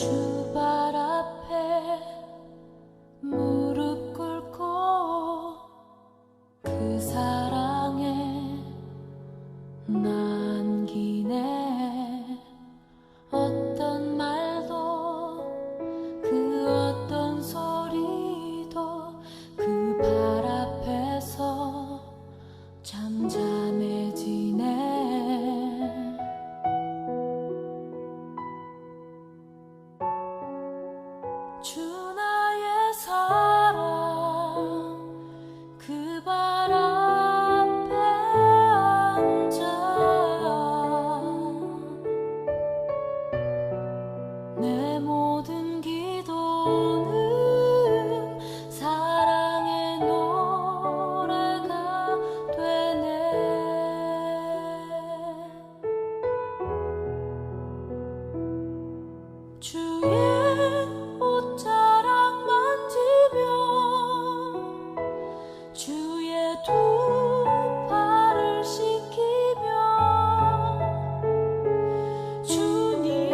주 발 앞에 무릎 꿇고 그 사랑에 남기네. 어떤 말도 그 어떤 소리도 그 발 앞에서 잠잠해지네. 주 나의 사랑 그 발 앞에 앉아 내 모든 기도는 사랑의 노래가 되네. 주의 옷자락 만지며 주의 두 팔을 씻기며 주님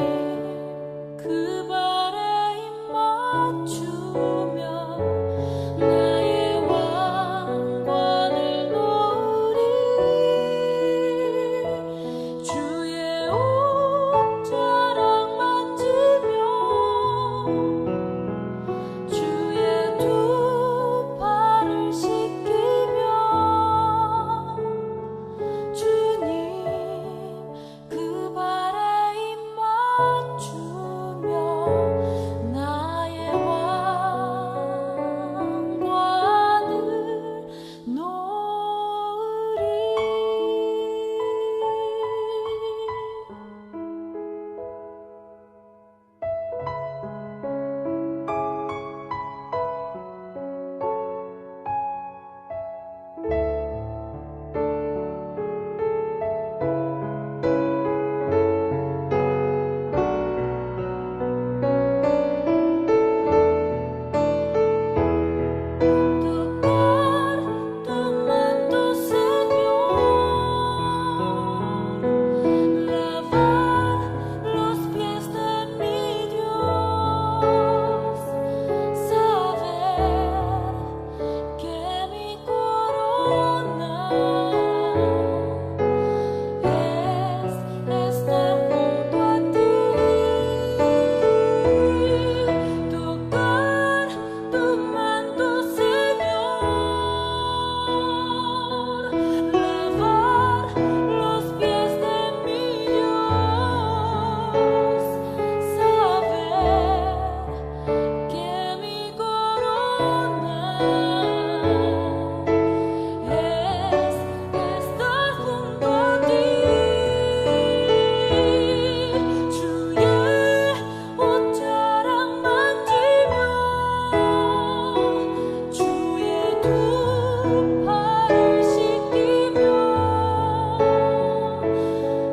그 발에 입 맞추며 나의 왕관을 놓으리. 주의 옷자락 만지며 주의 두 팔을 씻기며 주님 그 발에 입 맞추며 나의 왕관을 놓으리. Tu manto, Señor, lavar los pies de mi Dios, saber que mi corona es estar junto a ti, tocar tu manto, Señor, lavar los pies de mi Dios, saber que mi corona es estar junto a ti. 주의 옷자락 만지며 주의 두 팔을 씻기며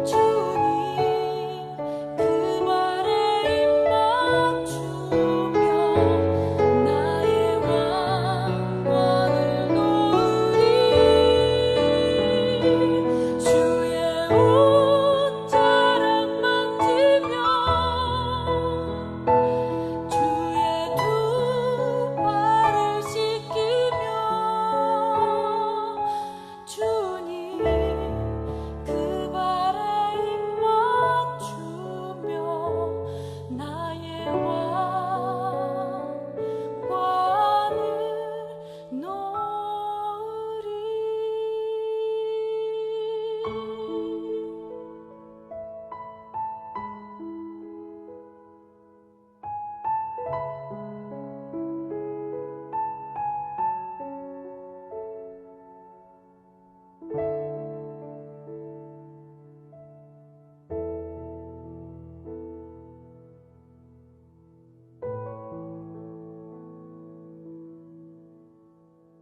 주님 그 발에 입 맞추며 나의 왕관을 놓으리. 주의 옷자락 만지며 주의 두 팔을 씻기며 주님 그 발에 입 맞추며 나의 왕관을 놓으리.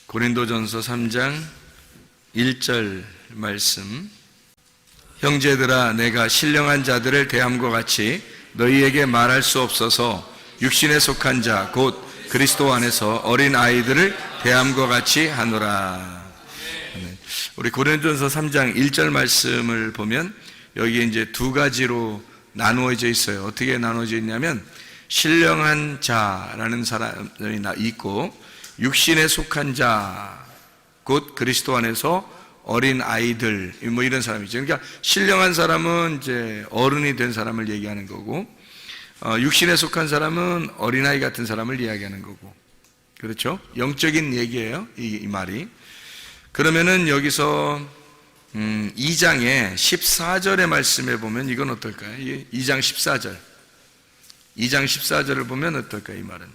고린도전서 3장 1절 말씀. 형제들아, 내가 신령한 자들을 대함과 같이 너희에게 말할 수 없어서 육신에 속한 자 곧 그리스도 안에서 어린 아이들을 대함과 같이 하노라. 우리 고린도전서 3장 1절 말씀을 보면 여기에 이제 두 가지로 나누어져 있어요. 어떻게 나누어져 있냐면 신령한 자라는 사람이 있고, 육신에 속한 자, 곧 그리스도 안에서 어린 아이들, 뭐 이런 사람이죠. 그러니까 신령한 사람은 이제 어른이 된 사람을 얘기하는 거고, 육신에 속한 사람은 어린아이 같은 사람을 이야기하는 거고, 그렇죠? 영적인 얘기예요, 이 말이. 그러면은 여기서 2장의 14절의 말씀에 보면 이건 어떨까요? 2장 14절. 2장 14절을 보면 어떨까요? 이 말은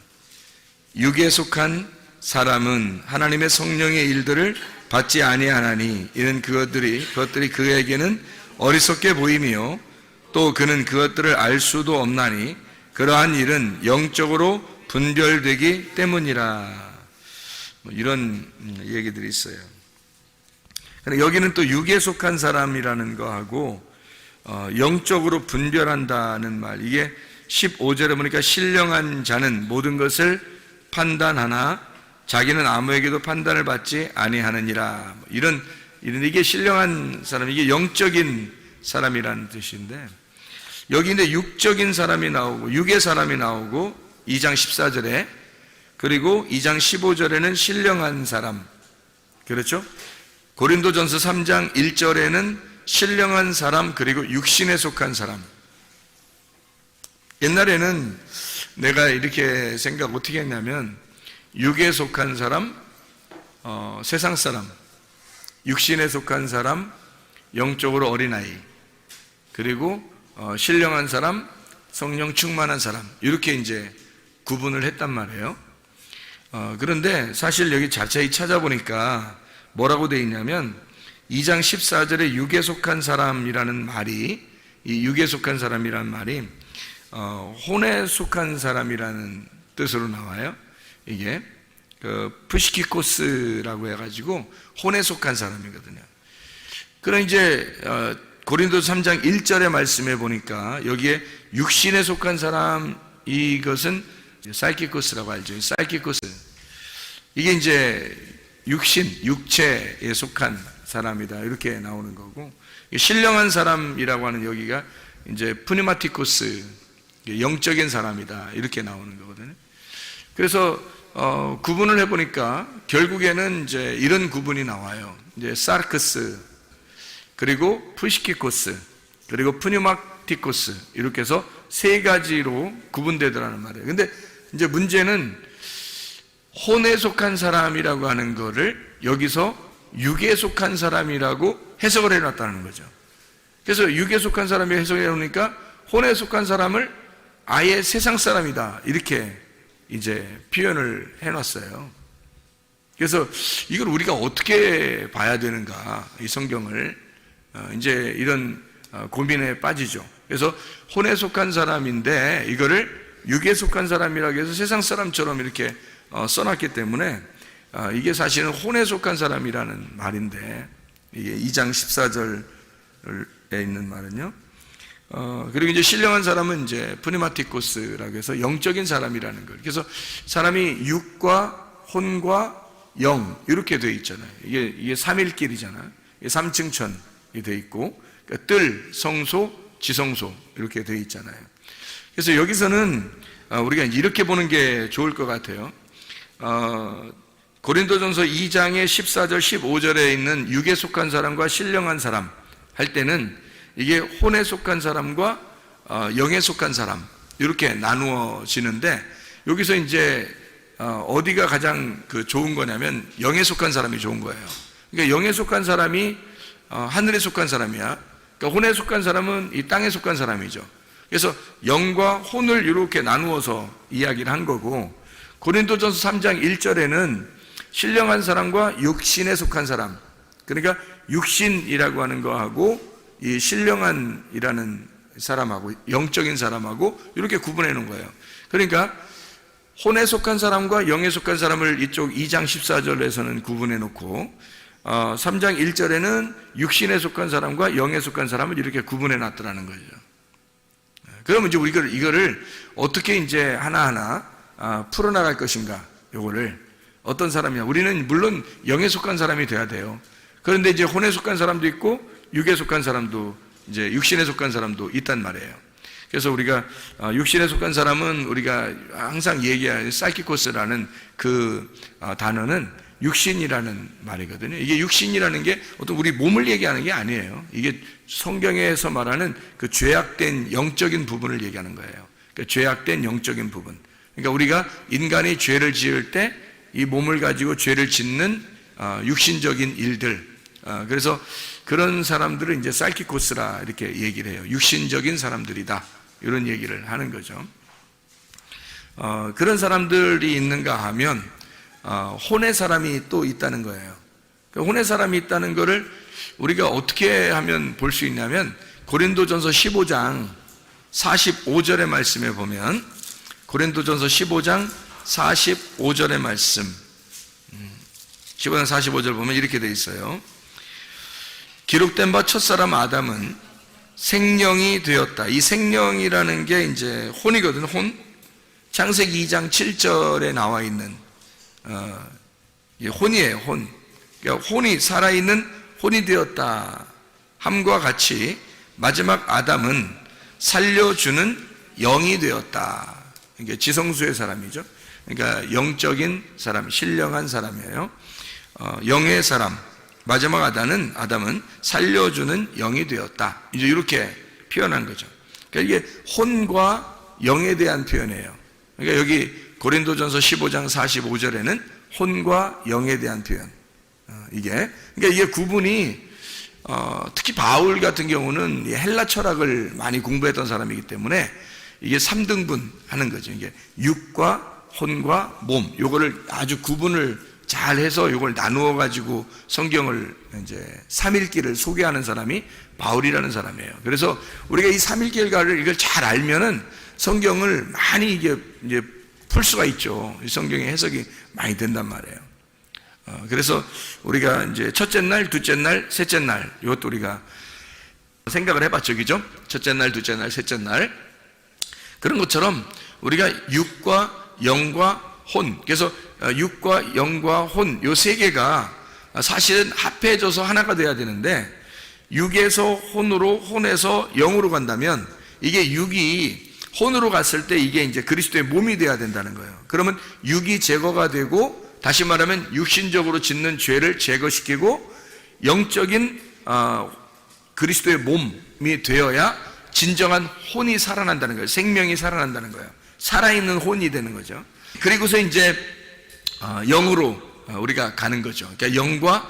육에 속한 사람은 하나님의 성령의 일들을 받지 아니하나니 이는 그것들이 그에게는 어리석게 보임이요 또 그는 그것들을 알 수도 없나니 그러한 일은 영적으로 분별되기 때문이라. 뭐 이런 얘기들이 있어요. 여기는 또 육에 속한 사람이라는 거하고 영적으로 분별한다는 말, 이게 15절에 보니까 신령한 자는 모든 것을 판단하나 자기는 아무에게도 판단을 받지 아니하느니라. 이게 신령한 사람, 이게 영적인 사람이라는 뜻인데, 여기 이제 육적인 사람이 나오고 육의 사람이 나오고 2장 14절에, 그리고 2장 15절에는 신령한 사람, 그렇죠? 고린도전서 3장 1절에는 신령한 사람, 그리고 육신에 속한 사람. 옛날에는 내가 이렇게 생각 어떻게 했냐면, 육에 속한 사람, 세상 사람, 육신에 속한 사람, 영적으로 어린아이, 그리고 신령한 사람, 성령 충만한 사람, 이렇게 이제 구분을 했단 말이에요. 그런데 사실 여기 자세히 찾아보니까 뭐라고 되어 있냐면, 2장 14절에 육에 속한 사람이라는 말이, 이 육에 속한 사람이라는 말이 혼에 속한 사람이라는 뜻으로 나와요. 이게 푸시키코스라고 해가지고 혼에 속한 사람이거든요. 그럼 이제 고린도서 3장 1절의 말씀에 보니까 여기에 육신에 속한 사람, 이것은 사이키코스라고 알죠. 사이키코스, 이게 이제 육신, 육체에 속한 사람이다, 이렇게 나오는 거고, 신령한 사람이라고 하는 여기가 이제 푸니마티코스, 영적인 사람이다, 이렇게 나오는 거거든요. 그래서 구분을 해보니까 결국에는 이제 이런 구분이 나와요. 이제 사르크스, 그리고 푸시키코스, 그리고 푸니마티코스, 이렇게 해서 세 가지로 구분되더라는 말이에요. 근데 이제 문제는 혼에 속한 사람이라고 하는 거를 여기서 육에 속한 사람이라고 해석을 해놨다는 거죠. 그래서 육에 속한 사람이 해석을 해놓으니까 혼에 속한 사람을 아예 세상 사람이다, 이렇게 이제 표현을 해놨어요. 그래서 이걸 우리가 어떻게 봐야 되는가, 이 성경을, 이제 이런 고민에 빠지죠. 그래서 혼에 속한 사람인데 이거를 육에 속한 사람이라고 해서 세상 사람처럼 이렇게 써놨기 때문에 이게 사실은 혼에 속한 사람이라는 말인데, 이게 2장 14절에 있는 말은요. 그리고 이제 신령한 사람은 이제 푸니마티코스라고 해서 영적인 사람이라는 걸. 그래서 사람이 육과 혼과 영, 이렇게 되어 있잖아요. 이게 삼일길이잖아요. 이게 삼층천이 되어 있고, 그러니까 뜰, 성소, 지성소, 이렇게 되어 있잖아요. 그래서 여기서는 우리가 이렇게 보는 게 좋을 것 같아요. 고린도전서 2장의 14절, 15절에 있는 육에 속한 사람과 신령한 사람 할 때는 이게 혼에 속한 사람과 영에 속한 사람, 이렇게 나누어지는데, 여기서 이제 어디가 가장 좋은 거냐면 영에 속한 사람이 좋은 거예요. 그러니까 영에 속한 사람이 하늘에 속한 사람이야. 그러니까 혼에 속한 사람은 이 땅에 속한 사람이죠. 그래서 영과 혼을 이렇게 나누어서 이야기를 한 거고, 고린도전서 3장 1절에는 신령한 사람과 육신에 속한 사람, 그러니까 육신이라고 하는 거하고 이 신령한이라는 사람하고 영적인 사람하고 이렇게 구분해 놓은 거예요. 그러니까 혼에 속한 사람과 영에 속한 사람을 이쪽 2장 14절에서는 구분해 놓고 3장 1절에는 육신에 속한 사람과 영에 속한 사람을 이렇게 구분해 놨더라는 거죠. 그러면 이제 우리가 이거를 어떻게 이제 하나하나 풀어나갈 것인가, 요거를 어떤 사람이냐. 우리는 물론 영에 속한 사람이 돼야 돼요. 그런데 이제 혼에 속한 사람도 있고 육에 속한 사람도, 이제 육신에 속한 사람도 있단 말이에요. 그래서 우리가 육신에 속한 사람은 우리가 항상 얘기하는 사이키코스라는 그 단어는 육신이라는 말이거든요. 이게 육신이라는 게 어떤 우리 몸을 얘기하는 게 아니에요. 이게 성경에서 말하는 그 죄악된 영적인 부분을 얘기하는 거예요. 그러니까 죄악된 영적인 부분. 그러니까 우리가 인간이 죄를 지을 때 이 몸을 가지고 죄를 짓는 육신적인 일들. 그래서 그런 사람들을 이제 사이키코스라 이렇게 얘기를 해요. 육신적인 사람들이다. 이런 얘기를 하는 거죠. 그런 사람들이 있는가 하면 혼의 사람이 또 있다는 거예요. 혼의 사람이 있다는 것을 우리가 어떻게 하면 볼 수 있냐면 고린도전서 15장 45절의 말씀에 보면 고린도전서 15장 45절의 말씀 15장 45절 보면 이렇게 되어 있어요. 기록된 바 첫사람 아담은 생령이 되었다. 이 생령이라는 게 이제 혼이거든. 혼. 창세기 2장 7절에 나와 있는 혼이에요. 혼. 그러니까 혼이 살아있는 혼이 되었다 함과 같이 마지막 아담은 살려주는 영이 되었다. 그러니까 지성수의 사람이죠. 그러니까 영적인 사람, 신령한 사람이에요. 영의 사람. 마지막 아담은 살려주는 영이 되었다. 이제 이렇게 표현한 거죠. 그러니까 이게 혼과 영에 대한 표현이에요. 그러니까 여기 고린도전서 15장 45절에는 혼과 영에 대한 표현. 그러니까 이게 구분이 특히 바울 같은 경우는 헬라 철학을 많이 공부했던 사람이기 때문에 이게 3등분 하는 거죠. 이게 육과 혼과 몸, 요거를 아주 구분을 잘 해서 요걸 나누어 가지고 성경을 이제 삼일기를 소개하는 사람이 바울이라는 사람이에요. 그래서 우리가 이 삼일기를 이걸 잘 알면은 성경을 많이 이제 풀 수가 있죠. 성경의 해석이 많이 된단 말이에요. 그래서 우리가 이제 첫째 날, 둘째 날, 셋째 날 이것도 우리가 생각을 해봤죠, 그죠? 첫째 날, 둘째 날, 셋째 날 그런 것처럼 우리가 육과 영과 혼, 그래서 육과 영과 혼, 요 세 개가 사실은 합해져서 하나가 돼야 되는데 육에서 혼으로, 혼에서 영으로 간다면 이게 육이 혼으로 갔을 때 이게 이제 그리스도의 몸이 돼야 된다는 거예요. 그러면 육이 제거가 되고 다시 말하면 육신적으로 짓는 죄를 제거시키고 영적인 그리스도의 몸이 되어야 진정한 혼이 살아난다는 거예요. 생명이 살아난다는 거예요. 살아있는 혼이 되는 거죠. 그리고서 이제 영으로 우리가 가는 거죠. 그러니까 영과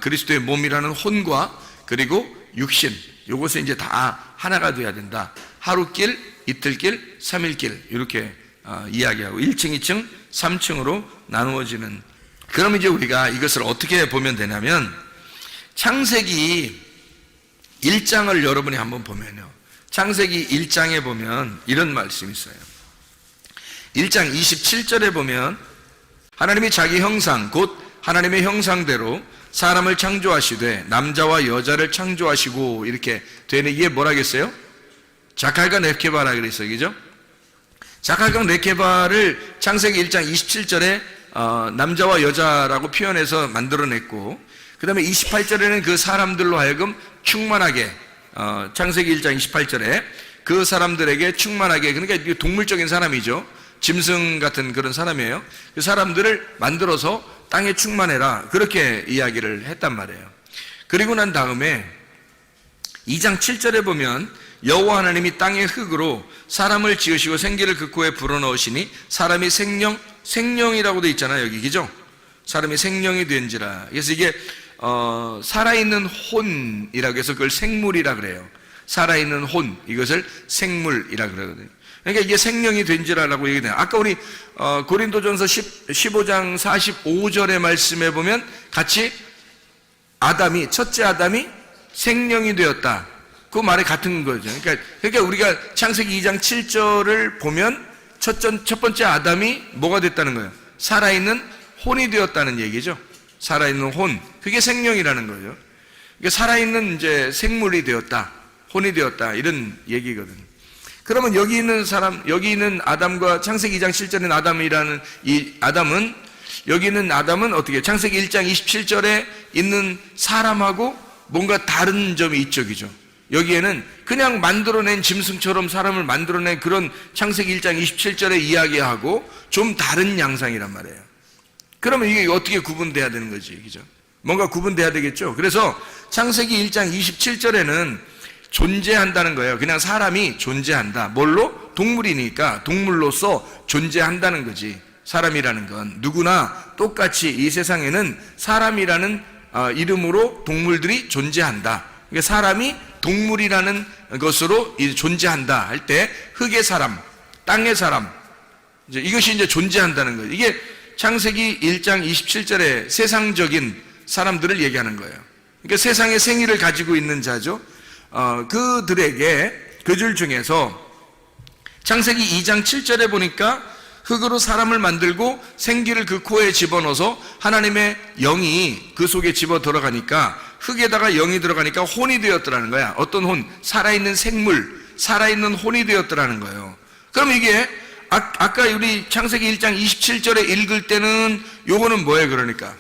그리스도의 몸이라는 혼과 그리고 육신, 요것은 이제 다 하나가 돼야 된다. 하루길, 이틀길, 3일길 이렇게 이야기하고 1층, 2층, 3층으로 나누어지는. 그럼 이제 우리가 이것을 어떻게 보면 되냐면 창세기 1장을 여러분이 한번 보면요. 창세기 1장에 보면 이런 말씀이 있어요. 1장 27절에 보면 하나님이 자기 형상 곧 하나님의 형상대로 사람을 창조하시되 남자와 여자를 창조하시고 이렇게 되는 이게 뭐라겠어요? 자칼과 레케바라 그랬어요. 그죠? 자칼과 레케바를 창세기 1장 27절에 남자와 여자라고 표현해서 만들어냈고 그 다음에 28절에는 그 사람들로 하여금 충만하게 창세기 1장 28절에 그 사람들에게 충만하게, 그러니까 동물적인 사람이죠. 짐승 같은 그런 사람이에요. 그 사람들을 만들어서 땅에 충만해라 그렇게 이야기를 했단 말이에요. 그리고 난 다음에 2장 7절에 보면 여호와 하나님이 땅의 흙으로 사람을 지으시고 생기를 그 코에 불어넣으시니 사람이 생령이라고 돼 있잖아요. 여기 그죠? 사람이 생령이 된지라. 그래서 이게 살아있는 혼이라고 해서 그걸 생물이라 그래요. 살아있는 혼, 이것을 생물이라 그러거든요. 그러니까 이게 생령이 된지라라고 얘기해요. 아까 우리 고린도전서 15장 45절의 말씀에 보면 같이 첫째 아담이 생령이 되었다. 그 말이 같은 거죠. 그러니까 우리가 창세기 2장 7절을 보면 첫 번째 아담이 뭐가 됐다는 거예요? 살아있는 혼이 되었다는 얘기죠. 살아있는 혼. 그게 생령이라는 거죠. 그러니까 살아있는 이제 생물이 되었다. 혼이 되었다. 이런 얘기거든요. 그러면 여기 있는 아담과 창세기 2장 7절에 아담이라는 이 아담은, 여기 있는 아담은 어떻게, 창세기 1장 27절에 있는 사람하고 뭔가 다른 점이 있죠, 그죠? 여기에는 그냥 만들어낸 짐승처럼 사람을 만들어낸 그런 창세기 1장 27절에 이야기하고 좀 다른 양상이란 말이에요. 그러면 이게 어떻게 구분돼야 되는 거지, 그죠? 뭔가 구분돼야 되겠죠. 그래서 창세기 1장 27절에는 존재한다는 거예요. 그냥 사람이 존재한다. 뭘로? 동물이니까 동물로서 존재한다는 거지. 사람이라는 건 누구나 똑같이 이 세상에는 사람이라는 이름으로 동물들이 존재한다. 그러니까 사람이 동물이라는 것으로 존재한다 할 때 흙의 사람, 땅의 사람, 이것이 이제 존재한다는 거예요. 이게 창세기 1장 27절에 세상적인 사람들을 얘기하는 거예요. 그러니까 세상의 생의를 가지고 있는 자죠. 그들에게 그 줄 중에서 창세기 2장 7절에 보니까 흙으로 사람을 만들고 생기를 그 코에 집어넣어서 하나님의 영이 그 속에 집어 들어가니까 흙에다가 영이 들어가니까 혼이 되었더라는 거야. 어떤 혼? 살아있는 생물, 살아있는 혼이 되었더라는 거예요. 그럼 이게 아까 우리 창세기 1장 27절에 읽을 때는 요거는 뭐예요? 그러니까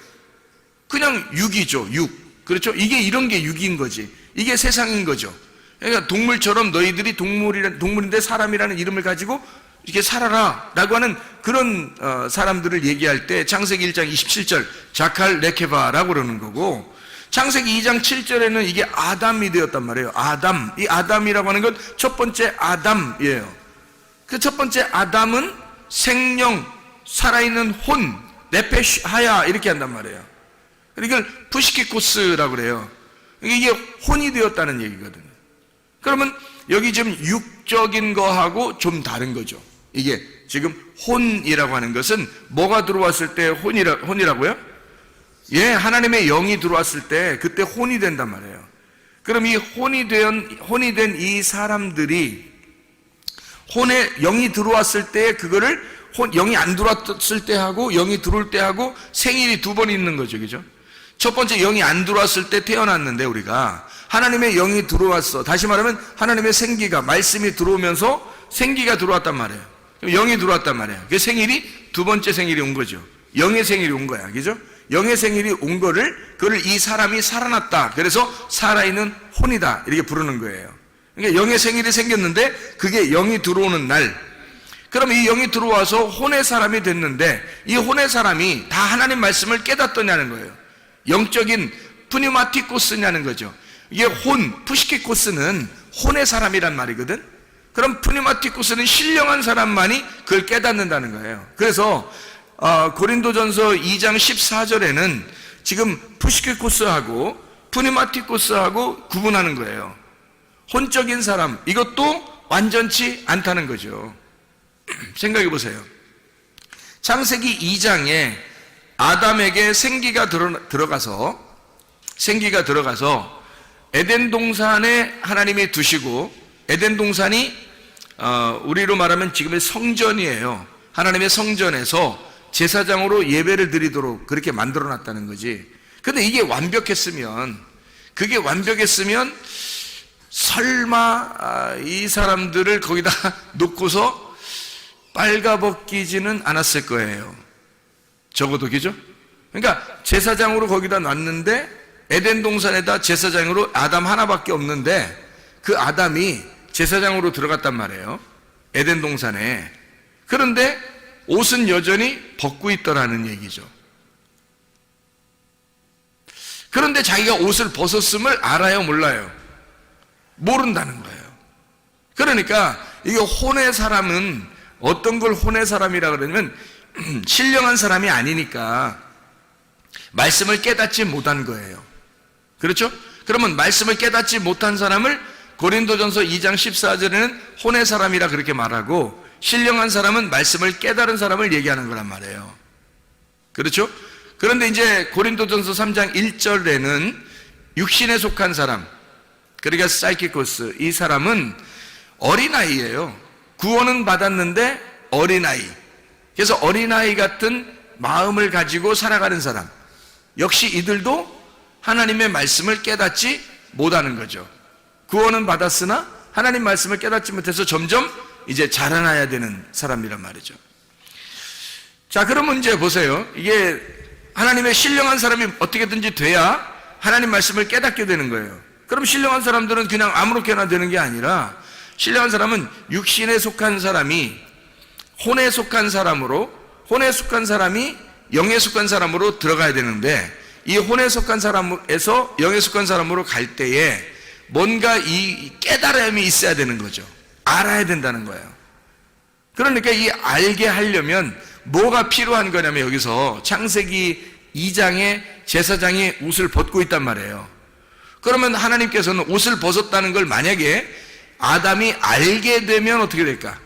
그냥 육이죠. 육. 그렇죠? 이게 이런 게 육인 거지. 이게 세상인 거죠. 그러니까 동물처럼 너희들이 동물인데 사람이라는 이름을 가지고 이렇게 살아라 라고 하는 그런 사람들을 얘기할 때 창세기 1장 27절 자칼 레케바라고 그러는 거고, 창세기 2장 7절에는 이게 아담이 되었단 말이에요. 아담. 이 아담이라고 하는 건 첫 번째 아담이에요. 그 첫 번째 아담은 생명, 살아있는 혼, 네페시 하야 이렇게 한단 말이에요. 이걸 푸시키코스라고 그래요. 이게 혼이 되었다는 얘기거든요. 그러면 여기 지금 육적인 거하고 좀 다른 거죠. 이게 지금 혼이라고 하는 것은 뭐가 들어왔을 때 혼이라고요? 예, 하나님의 영이 들어왔을 때 그때 혼이 된단 말이에요. 그럼 이 혼이 된 이 사람들이 혼에 영이 들어왔을 때 그거를 영이 안 들어왔을 때 하고 영이 들어올 때 하고 생일이 두 번 있는 거죠. 그죠? 첫 번째 영이 안 들어왔을 때 태어났는데 우리가 하나님의 영이 들어왔어. 다시 말하면 하나님의 생기가 말씀이 들어오면서 생기가 들어왔단 말이에요. 영이 들어왔단 말이에요. 그 생일이 두 번째 생일이 온 거죠. 영의 생일이 온 거야. 그죠? 영의 생일이 온 그걸 이 사람이 살아났다. 그래서 살아있는 혼이다. 이렇게 부르는 거예요. 그러니까 영의 생일이 생겼는데 그게 영이 들어오는 날. 그럼 이 영이 들어와서 혼의 사람이 됐는데 이 혼의 사람이 다 하나님 말씀을 깨닫더냐는 거예요. 영적인 푸니마티코스냐는 거죠. 이게 푸시키코스는 혼의 사람이란 말이거든. 그럼 푸니마티코스는 신령한 사람만이 그걸 깨닫는다는 거예요. 그래서 고린도전서 2장 14절에는 지금 푸시키코스하고 푸니마티코스하고 구분하는 거예요. 혼적인 사람, 이것도 완전치 않다는 거죠. 생각해 보세요. 창세기 2장에 아담에게 생기가 들어가서 에덴 동산에 하나님이 두시고, 에덴 동산이 우리로 말하면 지금의 성전이에요. 하나님의 성전에서 제사장으로 예배를 드리도록 그렇게 만들어 놨다는 거지. 근데 이게 그게 완벽했으면 설마 이 사람들을 거기다 놓고서 빨가벗기지는 않았을 거예요. 적어도, 그죠? 그러니까 제사장으로 거기다 놨는데 에덴 동산에다 제사장으로 아담 하나밖에 없는데 그 아담이 제사장으로 들어갔단 말이에요. 에덴 동산에. 그런데 옷은 여전히 벗고 있더라는 얘기죠. 그런데 자기가 옷을 벗었음을 알아요, 몰라요? 모른다는 거예요. 그러니까 이게 혼의 사람은 어떤 걸 혼의 사람이라 그러냐면 신령한 사람이 아니니까 말씀을 깨닫지 못한 거예요. 그렇죠? 그러면 말씀을 깨닫지 못한 사람을 고린도전서 2장 14절에는 혼의 사람이라 그렇게 말하고, 신령한 사람은 말씀을 깨달은 사람을 얘기하는 거란 말이에요. 그렇죠? 그런데 이제 고린도전서 3장 1절에는 육신에 속한 사람, 그러니까 사이키코스, 이 사람은 어린아이예요. 구원은 받았는데 어린아이. 그래서 어린아이 같은 마음을 가지고 살아가는 사람, 역시 이들도 하나님의 말씀을 깨닫지 못하는 거죠. 구원은 받았으나 하나님 말씀을 깨닫지 못해서 점점 이제 자라나야 되는 사람이란 말이죠. 자, 그러면 이제 보세요. 이게 하나님의 신령한 사람이 어떻게든지 돼야 하나님 말씀을 깨닫게 되는 거예요. 그럼 신령한 사람들은 그냥 아무렇게나 되는 게 아니라 신령한 사람은 육신에 속한 사람이 혼에 속한 사람으로, 혼에 속한 사람이 영에 속한 사람으로 들어가야 되는데, 이 혼에 속한 사람에서 영에 속한 사람으로 갈 때에 뭔가 이 깨달음이 있어야 되는 거죠. 알아야 된다는 거예요. 그러니까 이 알게 하려면 뭐가 필요한 거냐면, 여기서 창세기 2장에 제사장이 옷을 벗고 있단 말이에요. 그러면 하나님께서는 옷을 벗었다는 걸 만약에 아담이 알게 되면 어떻게 될까?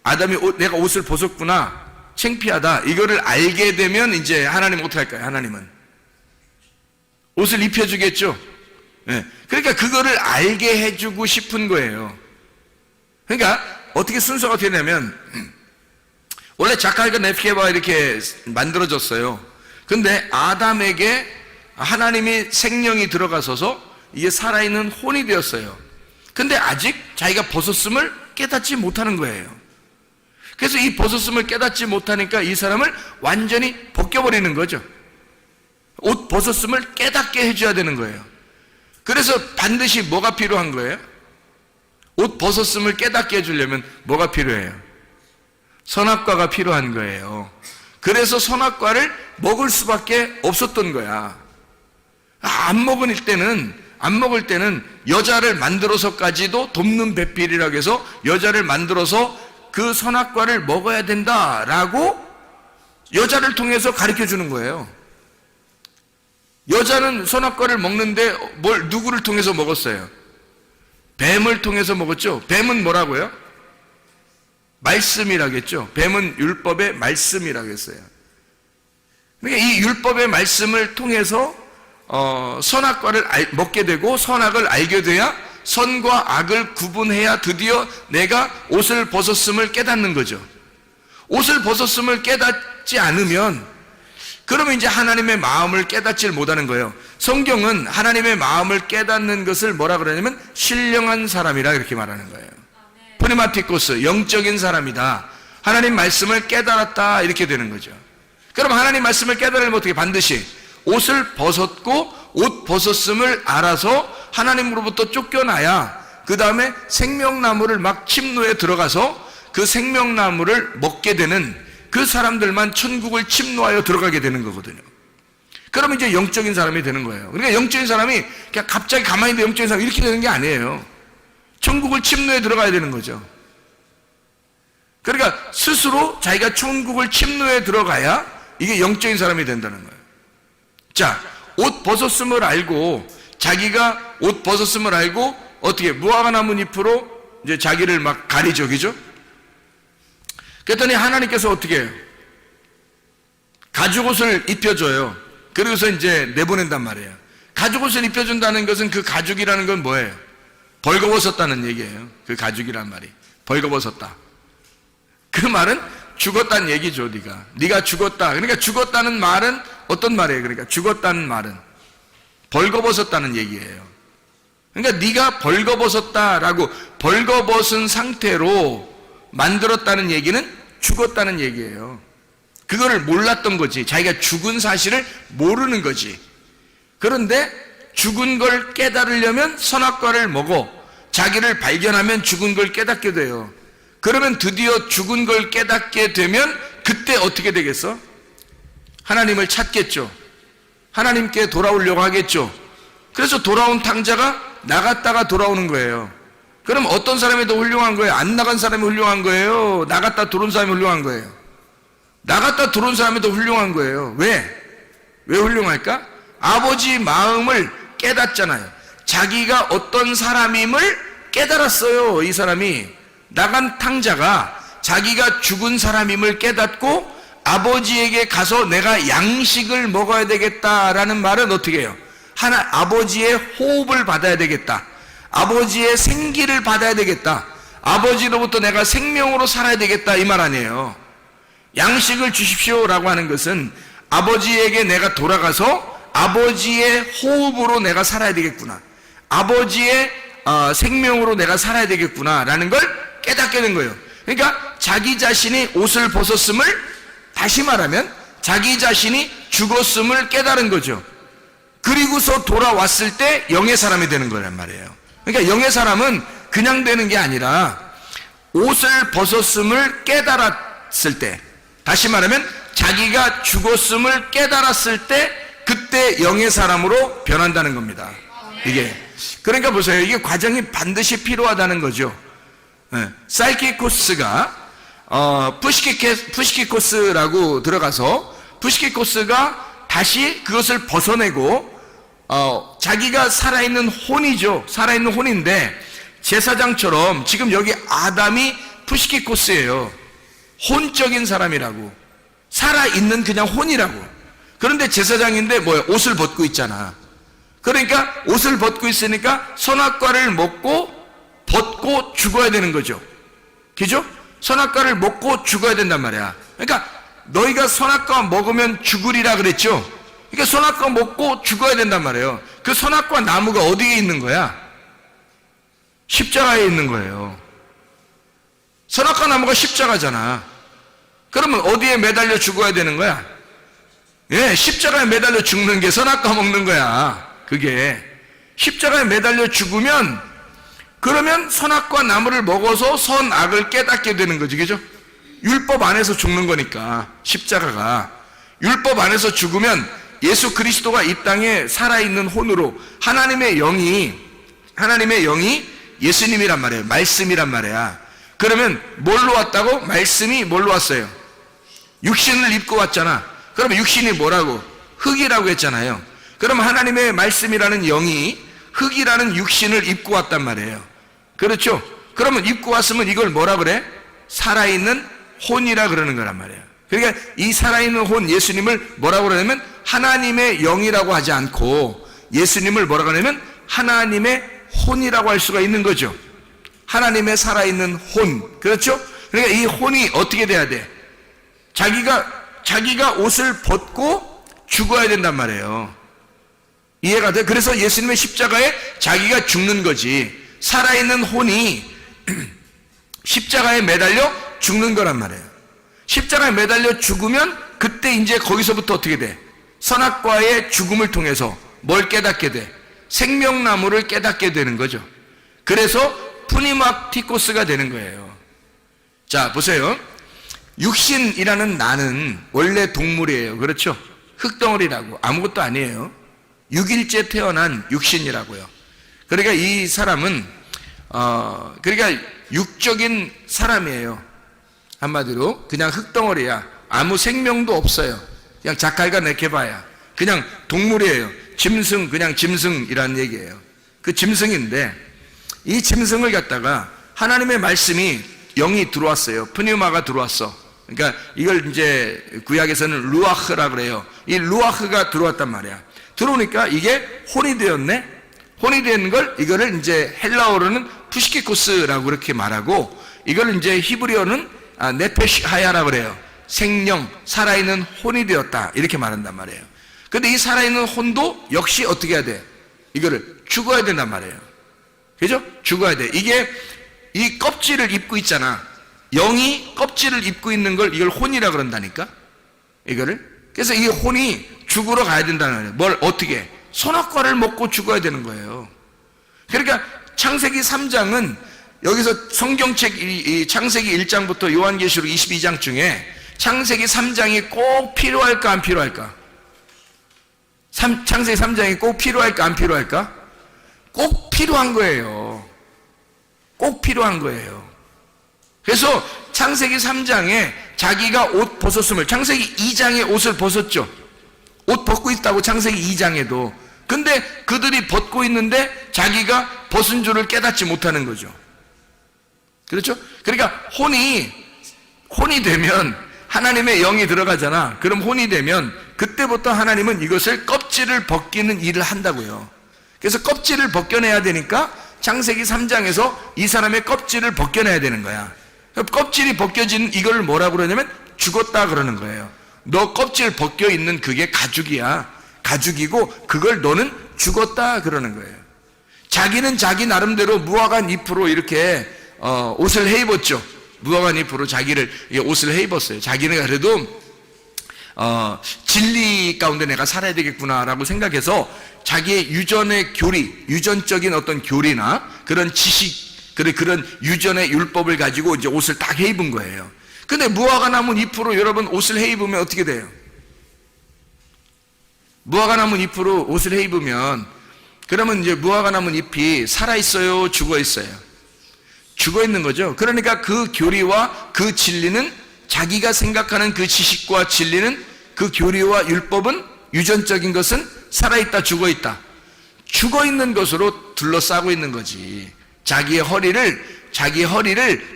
아담이 내가 옷을 벗었구나, 창피하다, 이거를 알게 되면 이제 하나님 어떻게 할까요? 하나님은 옷을 입혀주겠죠. 네. 그러니까 그거를 알게 해주고 싶은 거예요. 그러니까 어떻게 순서가 어떻게 되냐면, 원래 자칼과 넵케바 이렇게 만들어졌어요. 근데 아담에게 하나님이 생명이 들어가서서 이게 살아있는 혼이 되었어요. 근데 아직 자기가 벗었음을 깨닫지 못하는 거예요. 그래서 이 벗었음을 깨닫지 못하니까 이 사람을 완전히 벗겨버리는 거죠. 옷 벗었음을 깨닫게 해줘야 되는 거예요. 그래서 반드시 뭐가 필요한 거예요? 옷 벗었음을 깨닫게 해주려면 뭐가 필요해요? 선악과가 필요한 거예요. 그래서 선악과를 먹을 수밖에 없었던 거야. 안 먹을 때는 여자를 만들어서까지도 돕는 배필이라고 해서 여자를 만들어서 그 선악과를 먹어야 된다라고 여자를 통해서 가르쳐 주는 거예요. 여자는 선악과를 먹는데 누구를 통해서 먹었어요? 뱀을 통해서 먹었죠. 뱀은 뭐라고요? 말씀이라겠죠. 뱀은 율법의 말씀이라겠어요. 그러니까 이 율법의 말씀을 통해서 선악과를 먹게 되고 선악을 알게 돼야 선과 악을 구분해야 드디어 내가 옷을 벗었음을 깨닫는 거죠. 옷을 벗었음을 깨닫지 않으면 그러면 이제 하나님의 마음을 깨닫질 못하는 거예요. 성경은 하나님의 마음을 깨닫는 것을 뭐라 그러냐면 신령한 사람이라 이렇게 말하는 거예요. 프리마티코스, 영적인 사람이다. 하나님 말씀을 깨달았다, 이렇게 되는 거죠. 그럼 하나님 말씀을 깨달으면 어떻게? 반드시 옷을 벗었고 옷 벗었음을 알아서 하나님으로부터 쫓겨나야 그 다음에 생명나무를 막 침노에 들어가서 그 생명나무를 먹게 되는 그 사람들만 천국을 침노하여 들어가게 되는 거거든요. 그러면 이제 영적인 사람이 되는 거예요. 그러니까 영적인 사람이 그냥 갑자기 가만히 있는데 영적인 사람이 이렇게 되는 게 아니에요. 천국을 침노에 들어가야 되는 거죠. 그러니까 스스로 자기가 천국을 침노에 들어가야 이게 영적인 사람이 된다는 거예요. 자, 옷 벗었음을 알고 자기가 옷 벗었음을 알고 어떻게 무화과 나뭇잎으로 이제 자기를 막 가리죠, 그죠? 그랬더니 하나님께서 어떻게 해요? 가죽옷을 입혀줘요. 그러고서 이제 내보낸단 말이에요. 가죽옷을 입혀준다는 것은 그 가죽이라는 건 뭐예요? 벌거벗었다는 얘기예요. 그 가죽이란 말이 벌거벗었다. 그 말은 죽었다는 얘기죠. 네가 죽었다. 그러니까 죽었다는 말은 어떤 말이에요? 그러니까 죽었다는 말은 벌거벗었다는 얘기예요. 그러니까 네가 벌거벗었다라고 벌거벗은 상태로 만들었다는 얘기는 죽었다는 얘기예요. 그거를 몰랐던 거지. 자기가 죽은 사실을 모르는 거지. 그런데 죽은 걸 깨달으려면 선악과를 먹어 자기를 발견하면 죽은 걸 깨닫게 돼요. 그러면 드디어 죽은 걸 깨닫게 되면 그때 어떻게 되겠어? 하나님을 찾겠죠. 하나님께 돌아오려고 하겠죠. 그래서 돌아온 탕자가 나갔다가 돌아오는 거예요. 그럼 어떤 사람이 더 훌륭한 거예요? 안 나간 사람이 훌륭한 거예요? 나갔다 들어온 사람이 훌륭한 거예요? 나갔다 들어온 사람이 더 훌륭한 거예요. 왜 훌륭할까? 아버지 마음을 깨닫잖아요. 자기가 어떤 사람임을 깨달았어요. 이 사람이 나간 탕자가 자기가 죽은 사람임을 깨닫고 아버지에게 가서 내가 양식을 먹어야 되겠다라는 말은 어떻게 해요? 아버지의 호흡을 받아야 되겠다. 아버지의 생기를 받아야 되겠다. 아버지로부터 내가 생명으로 살아야 되겠다, 이 말 아니에요. 양식을 주십시오라고 하는 것은 아버지에게 내가 돌아가서 아버지의 호흡으로 내가 살아야 되겠구나, 아버지의 생명으로 내가 살아야 되겠구나 라는 걸 깨닫게 된 거예요. 그러니까 자기 자신이 옷을 벗었음을, 다시 말하면 자기 자신이 죽었음을 깨달은 거죠. 그리고서 돌아왔을 때 영의 사람이 되는 거란 말이에요. 그러니까 영의 사람은 그냥 되는 게 아니라 옷을 벗었음을 깨달았을 때, 다시 말하면 자기가 죽었음을 깨달았을 때 그때 영의 사람으로 변한다는 겁니다. 이게 그러니까 보세요. 이게 과정이 반드시 필요하다는 거죠. 사이키코스가 푸시키코스라고 들어가서 푸시키코스가 다시 그것을 벗어내고 자기가 살아있는 혼이죠. 살아있는 혼인데 제사장처럼 지금 여기 아담이 푸시키코스예요. 혼적인 사람이라고, 살아있는 그냥 혼이라고. 그런데 제사장인데 뭐야? 옷을 벗고 있잖아. 그러니까 옷을 벗고 있으니까 선악과를 벗고 죽어야 되는 거죠. 그죠? 선악과를 먹고 죽어야 된단 말이야. 그러니까 너희가 선악과 먹으면 죽으리라 그랬죠. 그러니까 선악과 먹고 죽어야 된단 말이에요. 그 선악과 나무가 어디에 있는 거야? 십자가에 있는 거예요. 선악과 나무가 십자가잖아. 그러면 어디에 매달려 죽어야 되는 거야? 예, 십자가에 매달려 죽는 게 선악과 먹는 거야. 그게 십자가에 매달려 죽으면 그러면 선악과 나무를 먹어서 선악을 깨닫게 되는 거지, 그죠? 율법 안에서 죽는 거니까. 십자가가 율법 안에서 죽으면 예수 그리스도가 이 땅에 살아있는 혼으로 하나님의 영이 예수님이란 말이에요. 말씀이란 말이야. 그러면 뭘로 왔다고? 말씀이 뭘로 왔어요? 육신을 입고 왔잖아. 그러면 육신이 뭐라고? 흙이라고 했잖아요. 그럼 하나님의 말씀이라는 영이 흙이라는 육신을 입고 왔단 말이에요. 그렇죠? 그러면 입고 왔으면 이걸 뭐라 그래? 살아있는 혼이라 그러는 거란 말이에요. 그러니까 이 살아있는 혼 예수님을 뭐라고 그러냐면 하나님의 영이라고 하지 않고 예수님을 뭐라고 하냐면 하나님의 혼이라고 할 수가 있는 거죠. 하나님의 살아있는 혼. 그렇죠? 그러니까 이 혼이 어떻게 돼야 돼? 자기가 옷을 벗고 죽어야 된단 말이에요. 이해가 돼? 그래서 예수님의 십자가에 자기가 죽는 거지. 살아있는 혼이 십자가에 매달려 죽는 거란 말이에요. 십자가에 매달려 죽으면 그때 이제 거기서부터 어떻게 돼? 선악과의 죽음을 통해서 뭘 깨닫게 돼? 생명나무를 깨닫게 되는 거죠. 그래서 푸니마티코스가 되는 거예요. 자, 보세요. 육신이라는 나는 원래 동물이에요. 그렇죠? 흙덩어리라고. 아무것도 아니에요. 6일째 태어난 육신이라고요. 그러니까 이 사람은 그러니까 육적인 사람이에요. 한마디로 그냥 흙덩어리야. 아무 생명도 없어요. 그냥 자칼과 네케바야. 그냥 동물이에요. 짐승, 그냥 짐승이라는 얘기예요. 그 짐승인데 이 짐승을 갖다가 하나님의 말씀이 영이 들어왔어요. 푸니마가 들어왔어. 그러니까 이걸 이제 구약에서는 루아흐라 그래요. 이 루아흐가 들어왔단 말이야. 들어오니까 이게 혼이 되었네. 혼이 되는 걸 이거를 이제 헬라어로는 푸시키코스라고 그렇게 말하고 이걸 이제 히브리어는 네페시하야라 그래요. 생명, 살아있는 혼이 되었다 이렇게 말한단 말이에요. 근데 이 살아있는 혼도 역시 어떻게 해야 돼? 이거를 죽어야 된단 말이에요. 그죠? 죽어야 돼. 이게 이 껍질을 입고 있잖아. 영이 껍질을 입고 있는 걸 이걸 혼이라 그런다니까. 이거를. 그래서 이 혼이 죽으러 가야 된다는 거예요. 뭘 어떻게? 선악과를 먹고 죽어야 되는 거예요. 그러니까 창세기 3장은 여기서 성경책 이 창세기 1장부터 요한계시록 22장 중에 창세기 3장이 꼭 필요할까 안 필요할까? 창세기 3장이 꼭 필요할까 안 필요할까? 꼭 필요한 거예요. 꼭 필요한 거예요. 그래서 창세기 3장에 자기가 옷 벗었음을, 창세기 2장에 옷을 벗었죠. 옷 벗고 있다고 창세기 2장에도. 근데 그들이 벗고 있는데 자기가 벗은 줄을 깨닫지 못하는 거죠. 그렇죠? 그러니까 혼이 되면 하나님의 영이 들어가잖아. 그럼 혼이 되면 그때부터 하나님은 이것을 껍질을 벗기는 일을 한다고요. 그래서 껍질을 벗겨내야 되니까 창세기 3장에서 이 사람의 껍질을 벗겨내야 되는 거야. 껍질이 벗겨진 이걸 뭐라고 그러냐면 죽었다 그러는 거예요. 너 껍질 벗겨 있는 그게 가죽이야. 가죽이고 그걸 너는 죽었다 그러는 거예요. 자기는 자기 나름대로 무화과 잎으로 이렇게 옷을 해 입었죠. 무화과 잎으로 자기를 옷을 해 입었어요. 자기는 그래도 진리 가운데 내가 살아야 되겠구나라고 생각해서 자기의 유전의 교리, 유전적인 어떤 교리나 그런 지식, 그런 유전의 율법을 가지고 이제 옷을 딱 해 입은 거예요. 근데 무화과 나무 잎으로 여러분 옷을 해 입으면 어떻게 돼요? 무화과 나무 잎으로 옷을 해 입으면 그러면 이제 무화과 나무 잎이 살아 있어요, 죽어 있어요? 죽어 있는 거죠. 그러니까 그 교리와 그 진리는, 자기가 생각하는 그 지식과 진리는, 그 교리와 율법은, 유전적인 것은 살아있다, 죽어 있다. 죽어 있는 것으로 둘러싸고 있는 거지. 자기의 허리를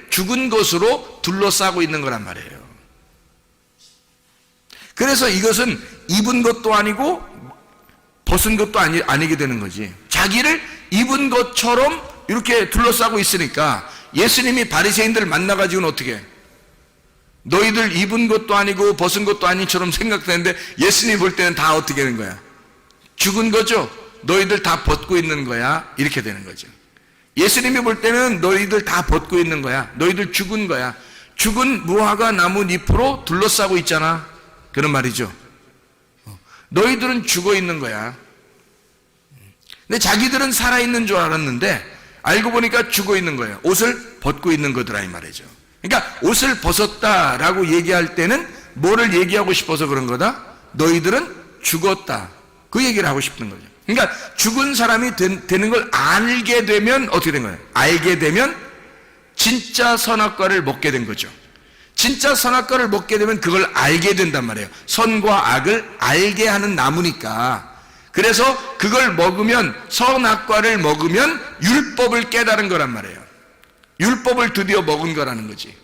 죽은 것으로 둘러싸고 있는 거란 말이에요. 그래서 이것은 입은 것도 아니고 벗은 것도 아니게 되는 거지. 자기를 입은 것처럼 이렇게 둘러싸고 있으니까 예수님이 바리새인들을 만나가지고는 어떻게 해? 너희들 입은 것도 아니고 벗은 것도 아닌처럼 생각되는데 예수님이 볼 때는 다 어떻게 되는 거야? 죽은 거죠? 너희들 다 벗고 있는 거야? 이렇게 되는 거죠. 예수님이 볼 때는 너희들 다 벗고 있는 거야. 너희들 죽은 거야. 죽은 무화과 나무 잎으로 둘러싸고 있잖아. 그런 말이죠. 너희들은 죽어 있는 거야. 근데 자기들은 살아있는 줄 알았는데 알고 보니까 죽어 있는 거예요. 옷을 벗고 있는 거더라 이 말이죠. 그러니까 옷을 벗었다라고 얘기할 때는 뭐를 얘기하고 싶어서 그런 거다? 너희들은 죽었다. 그 얘기를 하고 싶은 거죠. 그러니까 죽은 사람이 되는 걸 알게 되면 어떻게 된 거예요? 알게 되면 진짜 선악과를 먹게 된 거죠. 진짜 선악과를 먹게 되면 그걸 알게 된단 말이에요. 선과 악을 알게 하는 나무니까. 그래서 그걸 먹으면, 선악과를 먹으면 율법을 깨달은 거란 말이에요. 율법을 드디어 먹은 거라는 거지.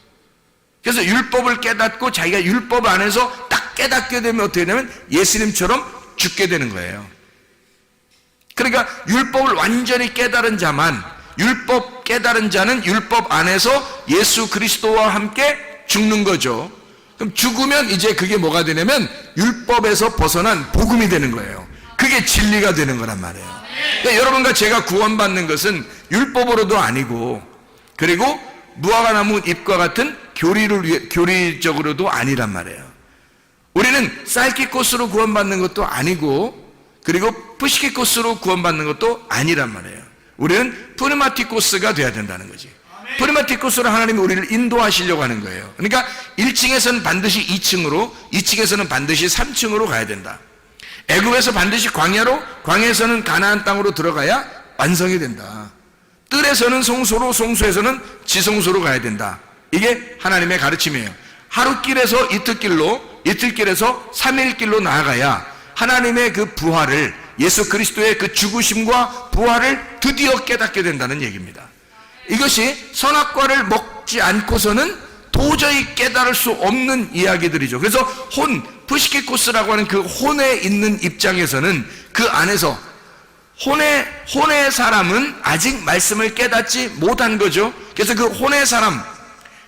그래서 율법을 깨닫고 자기가 율법 안에서 딱 깨닫게 되면 어떻게 되냐면 예수님처럼 죽게 되는 거예요. 그러니까 율법을 완전히 깨달은 자만, 율법 깨달은 자는 율법 안에서 예수 그리스도와 함께 죽는 거죠. 그럼 죽으면 이제 그게 뭐가 되냐면 율법에서 벗어난 복음이 되는 거예요. 그게 진리가 되는 거란 말이에요. 그러니까 여러분과 제가 구원받는 것은 율법으로도 아니고, 그리고 무화과나무 잎과 같은 교리적으로도 아니란 말이에요. 우리는 쌀기꽃으로 구원받는 것도 아니고, 그리고 푸시키코스로 구원받는 것도 아니란 말이에요. 우리는 프리마티코스가 돼야 된다는 거지. 프리마티코스로 하나님이 우리를 인도하시려고 하는 거예요. 그러니까 1층에서는 반드시 2층으로, 2층에서는 반드시 3층으로 가야 된다. 애굽에서 반드시 광야로, 광야에서는 가나안 땅으로 들어가야 완성이 된다. 뜰에서는 송소로, 송소에서는 지성소로 가야 된다. 이게 하나님의 가르침이에요. 하루길에서 이틀길로, 이틀길에서 3일길로 나아가야 하나님의 그 부활을, 예수 그리스도의 그 죽으심과 부활을 드디어 깨닫게 된다는 얘기입니다. 이것이 선악과를 먹지 않고서는 도저히 깨달을 수 없는 이야기들이죠. 그래서 푸시키코스라고 하는 그 혼에 있는 입장에서는 그 안에서 혼의 사람은 아직 말씀을 깨닫지 못한 거죠. 그래서 그 혼의 사람,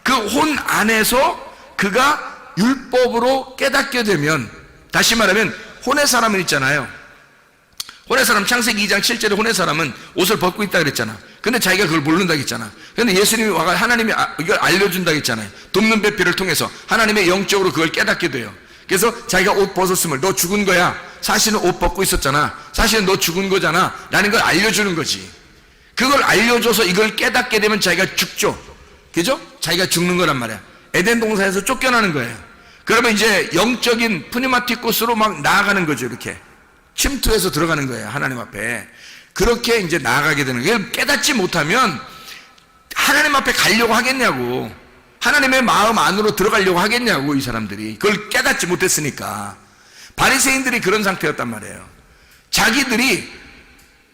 그 혼 안에서 그가 율법으로 깨닫게 되면, 다시 말하면 혼의 사람은 있잖아요. 혼의 사람, 창세기 2장 7절에 혼의 사람은 옷을 벗고 있다 그랬잖아. 근데 자기가 그걸 모른다 했잖아. 근데 예수님이 와가 하나님이 이걸 알려준다 했잖아요. 돕는 배필을 통해서 하나님의 영적으로 그걸 깨닫게 돼요. 그래서 자기가 옷 벗었음을, 너 죽은 거야. 사실은 옷 벗고 있었잖아. 사실은 너 죽은 거잖아. 라는 걸 알려주는 거지. 그걸 알려줘서 이걸 깨닫게 되면 자기가 죽죠. 그죠? 자기가 죽는 거란 말이야. 에덴 동산에서 쫓겨나는 거예요. 그러면 이제 영적인 푸니마티코스로 막 나아가는 거죠. 이렇게 침투해서 들어가는 거예요. 하나님 앞에. 그렇게 이제 나아가게 되는 거예요. 깨닫지 못하면 하나님 앞에 가려고 하겠냐고. 하나님의 마음 안으로 들어가려고 하겠냐고, 이 사람들이. 그걸 깨닫지 못했으니까. 바리새인들이 그런 상태였단 말이에요. 자기들이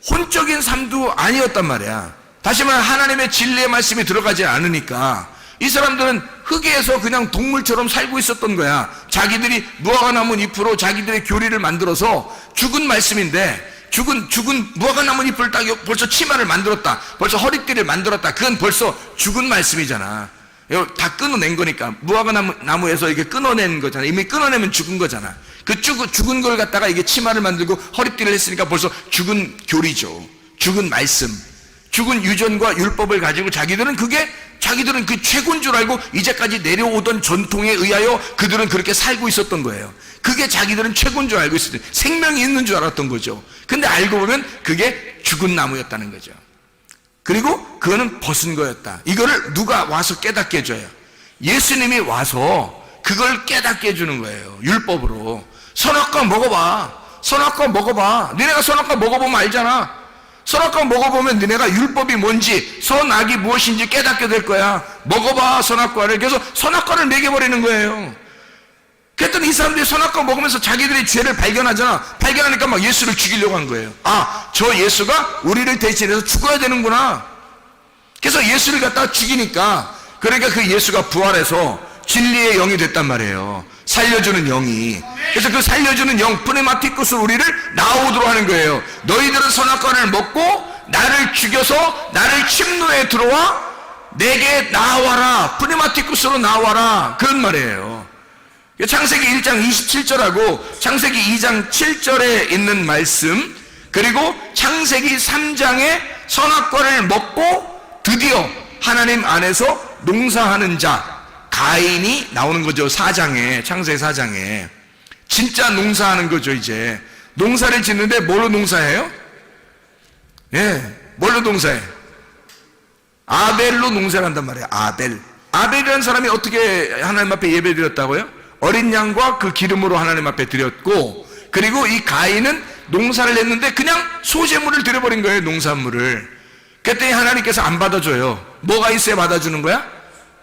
혼적인 삶도 아니었단 말이야. 다시 말해 하나님의 진리의 말씀이 들어가지 않으니까 이 사람들은 흙에서 그냥 동물처럼 살고 있었던 거야. 자기들이 무화과나무 잎으로 자기들의 교리를 만들어서, 죽은 말씀인데 죽은 무화과나무 잎을 딱 벌써 치마를 만들었다, 벌써 허리띠를 만들었다. 그건 벌써 죽은 말씀이잖아. 다 끊어낸 거니까. 무화과나무에서 이게 끊어낸 거잖아. 이미 끊어내면 죽은 거잖아. 그 죽은 걸 갖다가 이게 치마를 만들고 허리띠를 했으니까 벌써 죽은 교리죠. 죽은 말씀, 죽은 유전과 율법을 가지고 자기들은 그게 자기들은 그 최고인 줄 알고 이제까지 내려오던 전통에 의하여 그들은 그렇게 살고 있었던 거예요. 그게 자기들은 최고인 줄 알고 있었던, 생명이 있는 줄 알았던 거죠. 근데 알고 보면 그게 죽은 나무였다는 거죠. 그리고 그거는 벗은 거였다. 이거를 누가 와서 깨닫게 해줘요? 예수님이 와서 그걸 깨닫게 해주는 거예요. 율법으로. 선악과 먹어봐. 선악과 먹어봐. 너네가 선악과 먹어보면 알잖아. 선악과 먹어보면 너네가 율법이 뭔지, 선악이 무엇인지 깨닫게 될 거야. 먹어봐, 선악과를. 그래서 선악과를 먹여버리는 거예요. 그랬더니 이 사람들이 선악과 먹으면서 자기들의 죄를 발견하잖아. 발견하니까 막 예수를 죽이려고 한 거예요. 아, 저 예수가 우리를 대신해서 죽어야 되는구나. 그래서 예수를 갖다가 죽이니까, 그러니까 그 예수가 부활해서 진리의 영이 됐단 말이에요. 살려주는 영이. 그래서 그 살려주는 영, 프네마티쿠스, 우리를 나오도록 하는 거예요. 너희들은 선악과를 먹고 나를 죽여서 나를 침노에 들어와 내게 나와라. 프네마티쿠스로 나와라. 그런 말이에요. 창세기 1장 27절하고 창세기 2장 7절에 있는 말씀, 그리고 창세기 3장에 선악과를 먹고 드디어 하나님 안에서 농사하는 자 가인이 나오는 거죠. 4장에, 창세기 4장에. 진짜 농사하는 거죠. 이제 농사를 짓는데 뭘로 농사해요? 예, 뭘로 농사해? 아벨로 농사를 한단 말이에요. 아벨이라는 사람이 어떻게 하나님 앞에 예배 드렸다고요? 어린 양과 그 기름으로 하나님 앞에 드렸고, 그리고 이 가인은 농사를 했는데 그냥 소재물을 드려버린 거예요. 농산물을. 그랬더니 하나님께서 안 받아줘요. 뭐가 있어야 받아주는 거야?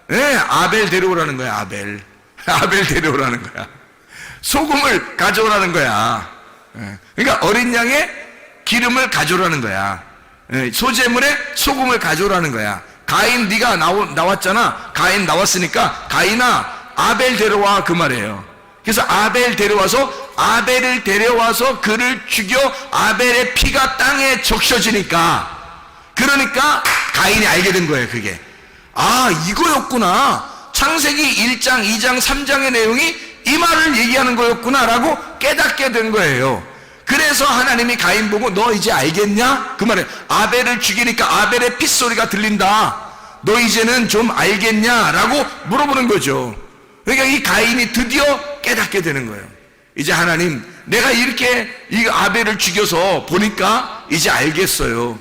네, 아벨 데려오라는 거야. 아벨 데려오라는 거야. 소금을 가져오라는 거야. 그러니까 어린 양의 기름을 가져오라는 거야. 소재물에 소금을 가져오라는 거야. 가인, 네가 나왔잖아. 가인 나왔으니까 가인아, 아벨 데려와, 그 말이에요. 그래서 아벨 데려와서, 아벨을 데려와서 그를 죽여 아벨의 피가 땅에 적셔지니까, 그러니까 가인이 알게 된 거예요. 그게, 아, 이거였구나. 창세기 1장, 2장, 3장의 내용이 이 말을 얘기하는 거였구나 라고 깨닫게 된 거예요. 그래서 하나님이 가인 보고 너 이제 알겠냐? 그 말에 아벨을 죽이니까 아벨의 핏소리가 들린다. 너 이제는 좀 알겠냐? 라고 물어보는 거죠. 그러니까 이 가인이 드디어 깨닫게 되는 거예요. 이제 하나님, 내가 이렇게 이 아벨을 죽여서 보니까 이제 알겠어요.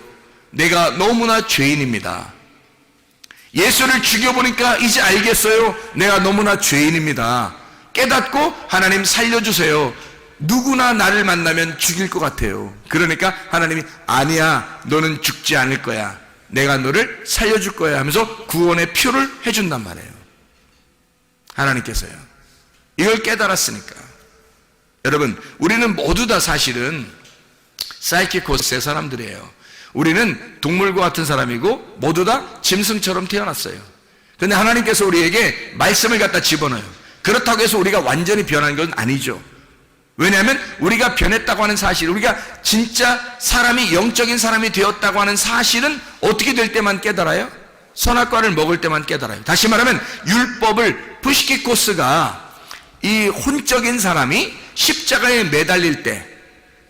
내가 너무나 죄인입니다. 예수를 죽여보니까 이제 알겠어요. 내가 너무나 죄인입니다. 깨닫고 하나님 살려주세요. 누구나 나를 만나면 죽일 것 같아요. 그러니까 하나님이 아니야, 너는 죽지 않을 거야. 내가 너를 살려줄 거야 하면서 구원의 표를 해준단 말이에요. 하나님께서요. 이걸 깨달았으니까. 여러분, 우리는 모두 다 사실은 사이키코스의 사람들이에요. 우리는 동물과 같은 사람이고 모두 다 짐승처럼 태어났어요. 그런데 하나님께서 우리에게 말씀을 갖다 집어넣어요. 그렇다고 해서 우리가 완전히 변한 건 아니죠. 왜냐하면 우리가 변했다고 하는 사실, 우리가 진짜 사람이, 영적인 사람이 되었다고 하는 사실은 어떻게 될 때만 깨달아요? 선악과를 먹을 때만 깨달아요. 다시 말하면 율법을, 푸시키코스가, 이 혼적인 사람이 십자가에 매달릴 때,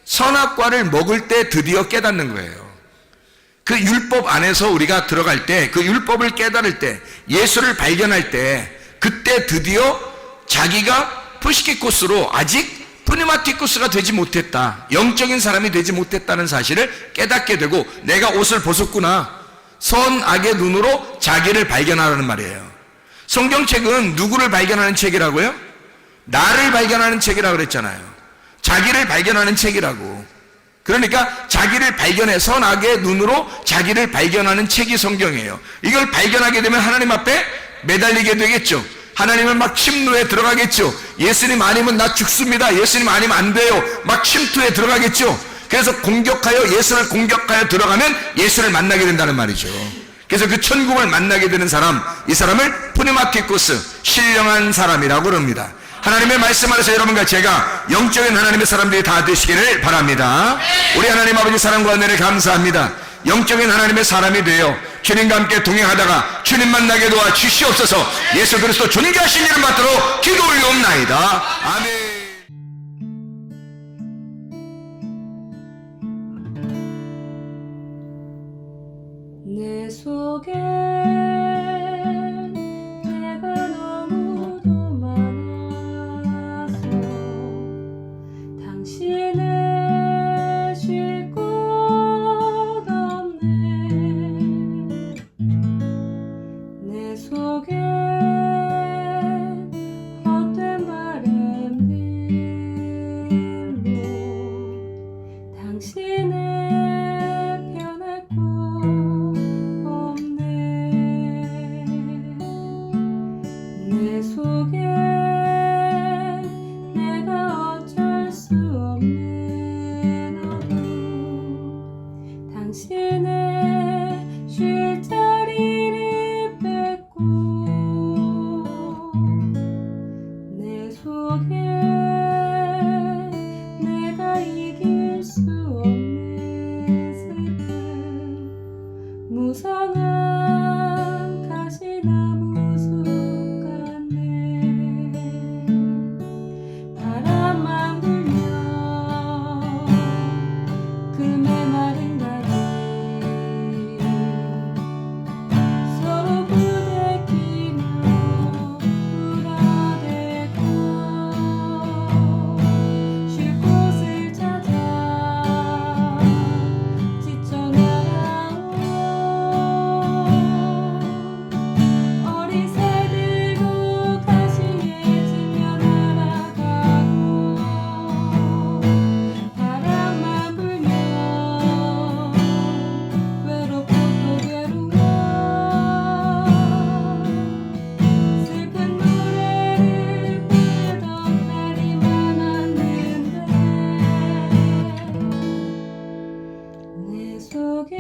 선악과를 먹을 때 드디어 깨닫는 거예요. 그 율법 안에서 우리가 들어갈 때, 그 율법을 깨달을 때, 예수를 발견할 때, 그때 드디어 자기가 푸시키코스로 아직 프니마티쿠스가 되지 못했다, 영적인 사람이 되지 못했다는 사실을 깨닫게 되고, 내가 옷을 벗었구나, 선악의 눈으로 자기를 발견하라는 말이에요. 성경책은 누구를 발견하는 책이라고요? 나를 발견하는 책이라고 그랬잖아요. 자기를 발견하는 책이라고. 그러니까 자기를 발견해, 선악의 눈으로 자기를 발견하는 책이 성경이에요. 이걸 발견하게 되면 하나님 앞에 매달리게 되겠죠. 하나님은 막 침노에 들어가겠죠. 예수님 아니면 나 죽습니다, 예수님 아니면 안 돼요, 막 침투에 들어가겠죠. 그래서 공격하여, 예수를 공격하여 들어가면 예수를 만나게 된다는 말이죠. 그래서 그 천국을 만나게 되는 사람, 이 사람을 프니마티쿠스, 신령한 사람이라고 그럽니다. 하나님의 말씀 안에서 여러분과 제가 영적인 하나님의 사람들이 다 되시기를 바랍니다. 우리 하나님 아버지 사랑과 은혜를 감사합니다. 영적인 하나님의 사람이 되어 주님과 함께 동행하다가 주님 만나게 도와 주시옵소서. 예수 그리스도 존귀하신 이름 받도록 기도 올리옵나이다. 아멘. 내 속에 속에 내가 이길 수 없는 슬픔 무성한 가시나무 숲 같네 바람만 불면 그 메마른 다리 서로 부대끼며 울어대고 쉴 곳을 찾아 지쳐 날아온 어린 새 들고 가시에 지며 날아가고 바람만 불면 외롭고 또 괴로워 슬픈 노래를 부르던 날이 많았는데 내 속에